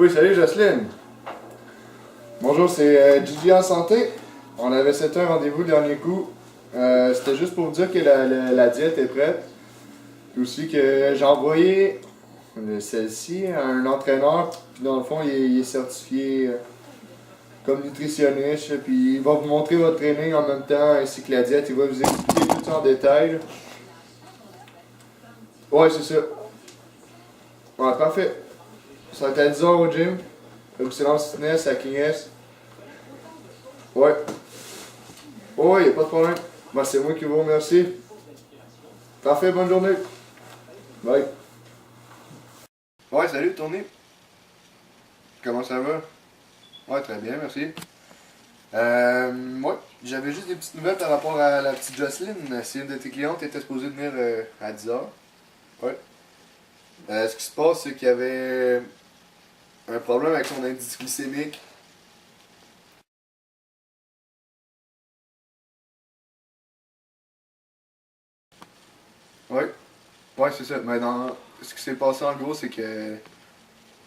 Oui, salut Jocelyne. Bonjour, c'est Gigi en santé. On avait set un rendez-vous le dernier coup. C'était juste pour vous dire que la diète est prête. Puis aussi que j'ai envoyé celle-ci à un entraîneur. Puis dans le fond, il est certifié comme nutritionniste. Puis il va vous montrer votre training en même temps, ainsi que la diète. Il va vous expliquer tout ça en détail. Ouais, c'est ça. Ouais, parfait. Ça va être à 10h au gym. Excellence Fitness à King S. Ouais. Oh, y a pas de problème. Ben, c'est moi qui vous remercie. Parfait, bonne journée. Bye. Ouais, salut, Tony. Comment ça va? Ouais, très bien, merci. Ouais, j'avais juste des petites nouvelles par rapport à la petite Jocelyne. C'est une de tes clientes était supposée venir à 10h. Ouais. Ce qui se passe, c'est qu'il y avait un problème avec son indice glycémique. Ouais. Ouais, c'est ça. Mais ce qui s'est passé en gros, c'est que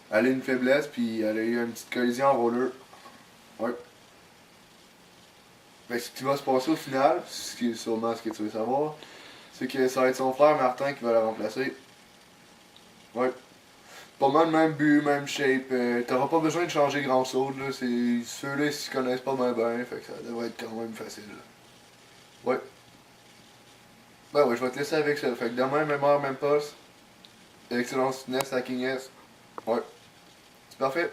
elle a une faiblesse, puis elle a eu une petite collision en roller. Ouais. Ben, ce qui va se passer au final, ce qui est sûrement ce que tu veux savoir, c'est que ça va être son frère Martin qui va la remplacer. Ouais. Pas mal même but, même shape. T'auras pas besoin de changer grand chose, là. Ceux-là, ils se connaissent pas mal bien, fait que ça devrait être quand même facile. Là. Ouais. Ben ouais, je vais te laisser avec ça. Fait que demain, même heure, même poste. Excellence Fitness à King S. Ouais. C'est parfait.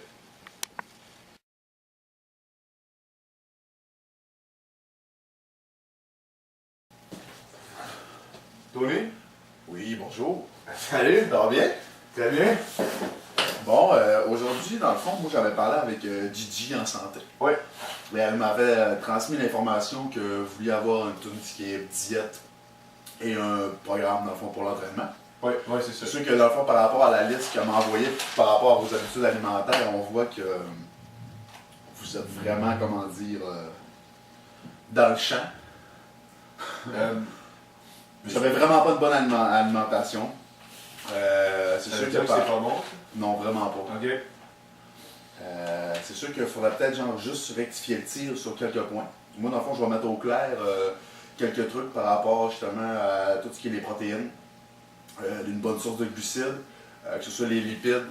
Tony? Oui, bonjour. Salut, ça va bien? Très bien. Bon, aujourd'hui, dans le fond, moi j'avais parlé avec Gigi en santé. Oui. Et elle m'avait transmis l'information que vous vouliez avoir tout ce qui est diète et un programme, dans le fond, pour l'entraînement. Oui, c'est C'est ça. sûr que, dans le fond, par rapport à la liste qu'elle m'a envoyée par rapport à vos habitudes alimentaires, on voit que vous êtes vraiment, comment dire, dans le champ. Vous n'avez vraiment pas de bonne alimentation. C'est sûr que c'est pas bon. Non, vraiment pas. Ok. C'est sûr qu'il faudrait peut-être genre juste rectifier le tir sur quelques points. Moi, dans le fond, je vais mettre au clair quelques trucs par rapport justement à tout ce qui est les protéines, d'une bonne source de glucides, que ce soit les lipides,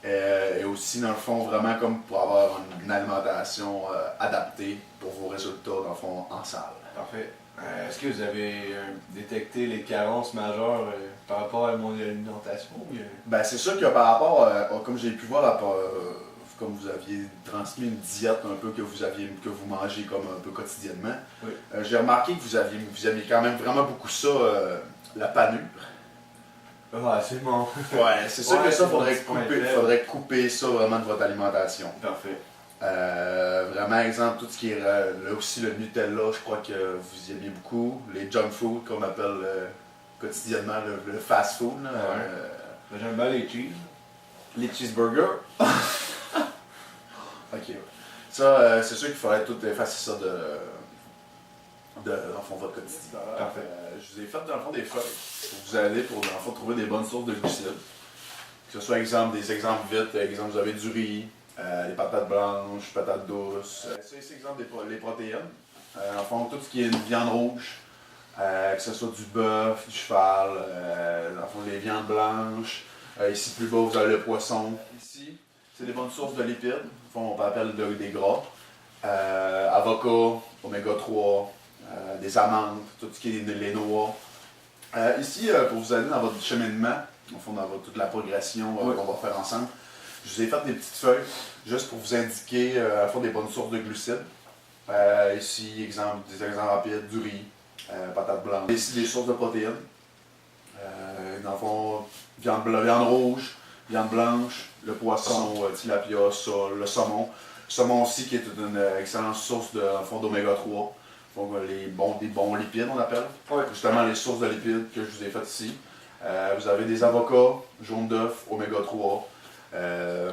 et aussi, dans le fond, vraiment comme pour avoir une alimentation adaptée pour vos résultats, dans le fond, en salle. Parfait. Est-ce que vous avez détecté les carences majeures par rapport à mon alimentation? Ben, c'est sûr que par rapport, comme j'ai pu voir, comme vous aviez transmis une diète un peu que vous mangez comme un peu quotidiennement, Oui. j'ai remarqué que vous aviez quand même vraiment beaucoup ça, la panure. Ah, c'est bon. Ouais, c'est sûr Ouais, que ça, c'est faudrait couper ça vraiment de votre alimentation. Parfait. Vraiment, exemple, tout ce qui est là aussi le Nutella, je crois que vous y aimez beaucoup. Les junk food qu'on appelle quotidiennement le fast food. Là, Ouais. J'aime bien les cheese. les cheeseburgers. Ok. Ça, c'est sûr qu'il faudrait tout effacer ça dans le fond, votre quotidien. Parfait. Je vous ai fait dans le fond des feuilles pour vous aider pour dans le fond trouver des bonnes sources de glucides. Que ce soit des exemples vite, exemple vous avez du riz, les patates blanches, patates douces. Ça ici exemple les protéines. En fond, tout ce qui est une viande rouge, que ce soit du bœuf, du cheval, dans le fond les viandes blanches. Ici plus bas vous avez le poisson. Ici, c'est des bonnes sources de lipides. On peut appeler des gras. Avocat, oméga 3, des amandes, tout ce qui est les noix. Ici, pour vous aider dans votre cheminement, au fond, dans toute la progression qu'on va faire ensemble, je vous ai fait des petites feuilles juste pour vous indiquer à la fois des bonnes sources de glucides. Ici, des exemples rapides, du riz, patates blanches. Ici, des sources de protéines. Dans le fond, viande rouge, viande blanche, le poisson, tilapia, sol, le saumon. Le saumon aussi qui est une excellente source d'oméga 3. Donc des bons lipides, on appelle. Ouais. Justement, les sources de lipides que je vous ai faites ici. Vous avez des avocats, jaune d'œuf, oméga 3.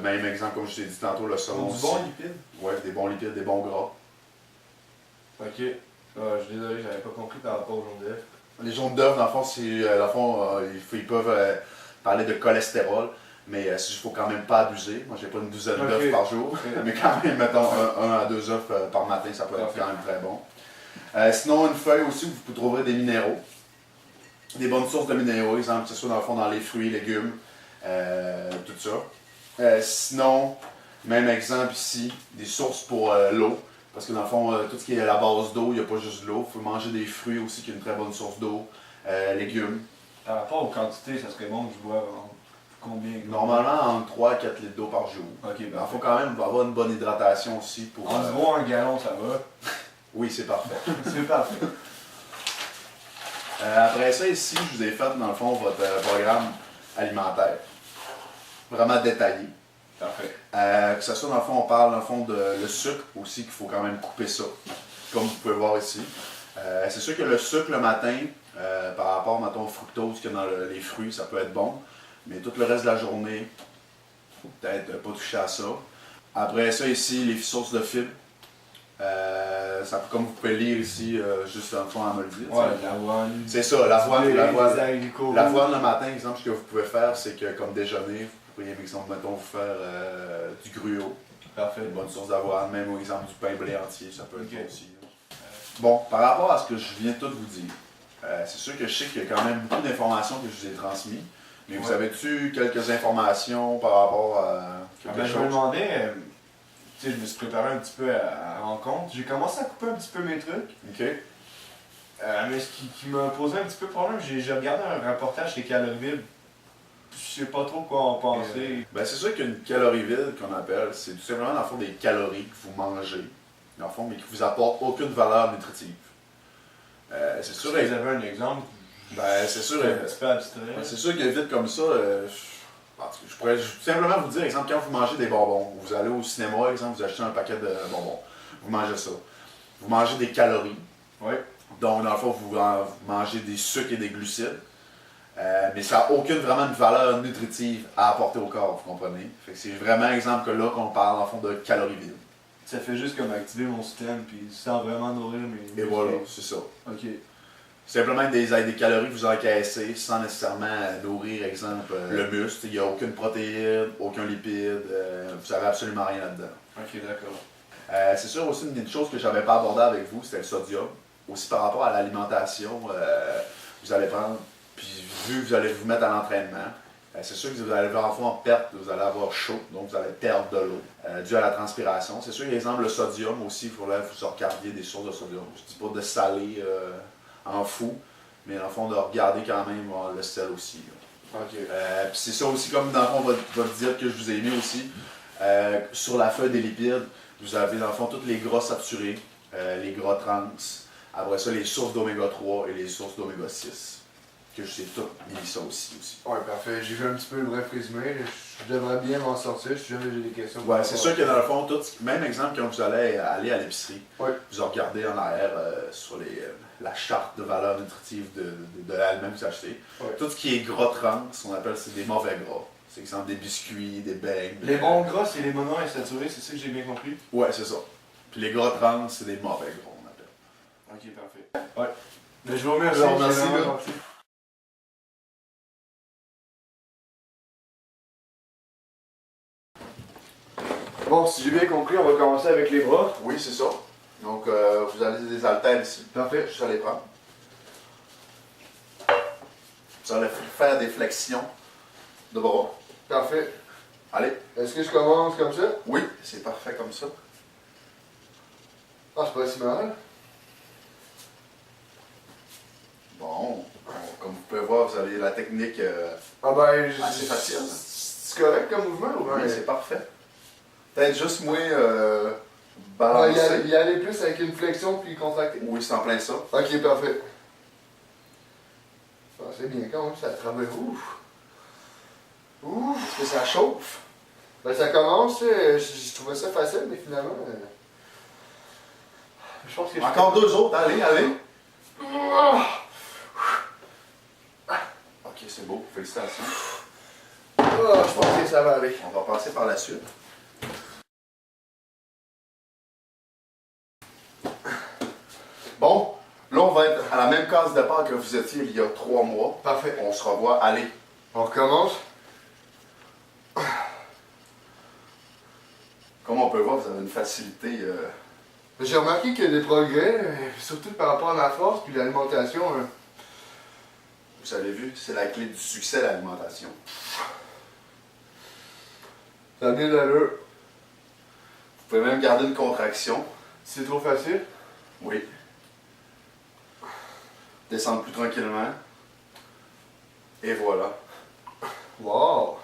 Même exemple, comme je t'ai dit tantôt, le saumon aussi. Du bon lipide? Ouais, des bons lipides, des bons gras. Ok. Je suis désolé, j'avais pas compris par rapport au jaune d'œuf. Les jaunes d'œuf, dans le fond, ils peuvent parler de cholestérol. Mais il faut quand même pas abuser. Moi, j'ai pas une douzaine d'œufs Ok. par jour. Mais quand même, mettons, un à deux œufs par matin, ça peut être Parfait. quand même très bon. Sinon, une feuille aussi où vous trouverez des minéraux. Des bonnes sources de minéraux, exemple, que ce soit dans le fond dans les fruits, légumes, tout ça. Sinon, même exemple ici, des sources pour l'eau. Parce que dans le fond, tout ce qui est à la base d'eau, il n'y a pas juste de l'eau. Il faut manger des fruits aussi, qui est une très bonne source d'eau. Légumes. Par rapport aux quantités, ça serait bon que je boive combien? Normalement, entre 3 à 4 litres d'eau par jour. Ok, Il ben, faut quand même avoir une bonne hydratation aussi. Pour, environ un gallon, ça va. Oui, c'est parfait. C'est parfait. Après ça, ici, je vous ai fait, dans le fond, votre programme alimentaire. Vraiment détaillé. Parfait. Que ce soit, dans le fond, on parle, dans le fond, de le sucre aussi, qu'il faut quand même couper ça. Comme vous pouvez voir ici. C'est sûr que le sucre le matin, par rapport, mettons, au fructose qu'il y a dans les fruits, ça peut être bon. Mais tout le reste de la journée, faut peut-être pas toucher à ça. Après ça, ici, les sources de fibres. Comme vous pouvez lire ici, juste dans le fond à me le dire. Ouais, l'avoine. C'est ça, l'avoine Les haricots. le matin, exemple, ce que vous pouvez faire, c'est que comme déjeuner, vous pourriez, exemple, mettons, vous faire du gruau. Parfait. Une bonne source d'avoine, même au exemple du pain blé entier, ça peut être Ok. bon aussi. Bon, par rapport à ce que je viens de tout vous dire, c'est sûr que je sais qu'il y a quand même beaucoup d'informations que je vous ai transmises. Mais vous Ouais. avez-tu quelques informations par rapport à quelque Ben, je me chose? demandais, tu sais, je me suis préparé un petit peu à la rencontre. J'ai commencé à couper un petit peu mes trucs. Ok. Mais ce qui m'a posé un petit peu problème, j'ai regardé un reportage chez Calorville. Je sais pas trop quoi en penser. Ben, c'est sûr qu'une calorie vide, qu'on appelle, c'est tout simplement dans le fond des calories que vous mangez, dans le fond, mais qui vous apportent aucune valeur nutritive. C'est sûr, Si vous avez un exemple, ben, c'est sûr, un petit peu abstrait. c'est sûr que vite comme ça, je pourrais tout simplement vous dire, exemple, quand vous mangez des bonbons, vous allez au cinéma, exemple, vous achetez un paquet de bonbons, vous mangez ça. Vous mangez des calories, Oui. donc dans le fond, vous mangez des sucres et des glucides. Mais ça n'a aucune vraiment une valeur nutritive à apporter au corps, vous comprenez? Fait que c'est vraiment exemple que là qu'on parle en fond de calories vides. Ça fait juste comme activer mon système, puis sans vraiment nourrir mes Et voilà, c'est ça. Ok. Simplement des calories que vous encaissez sans nécessairement nourrir, exemple, le muscle. Il n'y a aucune protéine, aucun lipide, vous n'avez absolument rien là-dedans. Ok, d'accord. C'est sûr aussi une des choses que je n'avais pas abordé avec vous, c'était le sodium. Aussi par rapport à l'alimentation, vous allez prendre, puis vu que vous allez vous mettre à l'entraînement, c'est sûr que vous allez avoir en perte, vous allez avoir chaud, donc vous allez perdre de l'eau dû à la transpiration. C'est sûr, par exemple, le sodium aussi, il faudrait que vous regardiez des sources de sodium. Je ne dis pas de saler en fou, mais en fond de regarder quand même le sel aussi. Ok. Puis c'est ça aussi, comme dans le fond, votre diète que je vous ai mis aussi, sur la feuille des lipides, vous avez dans le fond tous les gras saturés, les gras trans, après ça les sources d'oméga 3 et les sources d'oméga 6. Que je sais tout mis ça aussi. Ouais, parfait. J'ai vu un petit peu le bref résumé. Je devrais bien m'en sortir si jamais j'ai des questions. Ouais, c'est sûr que dans le fond, même exemple, quand vous allez aller à l'épicerie, Ouais. vous regardez en arrière sur la charte de valeur nutritive de l'aliment que vous achetez. Ouais. Tout ce qui est gras trans, on appelle c'est des mauvais gras. C'est exemple des biscuits, des beignes. Les bons gras, c'est les monoinsaturés, c'est ça que j'ai bien compris? Ouais, c'est ça. Puis les gras trans, c'est des mauvais gras, on appelle. Ok, parfait. Ouais. Mais je vous remercie. Alors, merci, c'est vraiment là. gentil. Bon, si j'ai bien compris, on va commencer avec les bras. Oui, c'est ça. Donc, vous avez des haltères ici. Parfait. Juste à les prendre. Vous allez faire des flexions de bras. Parfait. Allez. Est-ce que je commence comme ça? Oui, c'est parfait comme ça. Ah, c'est pas si mal. Bon, comme vous pouvez voir, vous avez la technique. Ah ben, C'est facile. C'est correct comme mouvement ou Oui, bien? c'est parfait. Peut-être juste moins Ouais, balancé. y aller plus avec une flexion puis contracter. Oui, c'est en plein ça. Ok, parfait. Ah, c'est bien quand même, ça travaille. Ouf. Ouf. Est-ce que ça chauffe? Ben ça commence, je trouvais ça facile, mais finalement. Je pense que Encore deux autres, allez. Ok, c'est beau, félicitations. Je pense que ça va aller. On va passer par la suite. Bon, là on va être à la même case de départ que vous étiez il y a 3 mois. Parfait. On se revoit, allez. On recommence. une facilité. J'ai remarqué qu'il y a des progrès, surtout par rapport à la force puis l'alimentation. Vous avez vu, c'est la clé du succès, l'alimentation. Ça a bien d'allure. Vous pouvez même garder une contraction. C'est trop facile. Oui. Descendre plus tranquillement. Et voilà. Wow!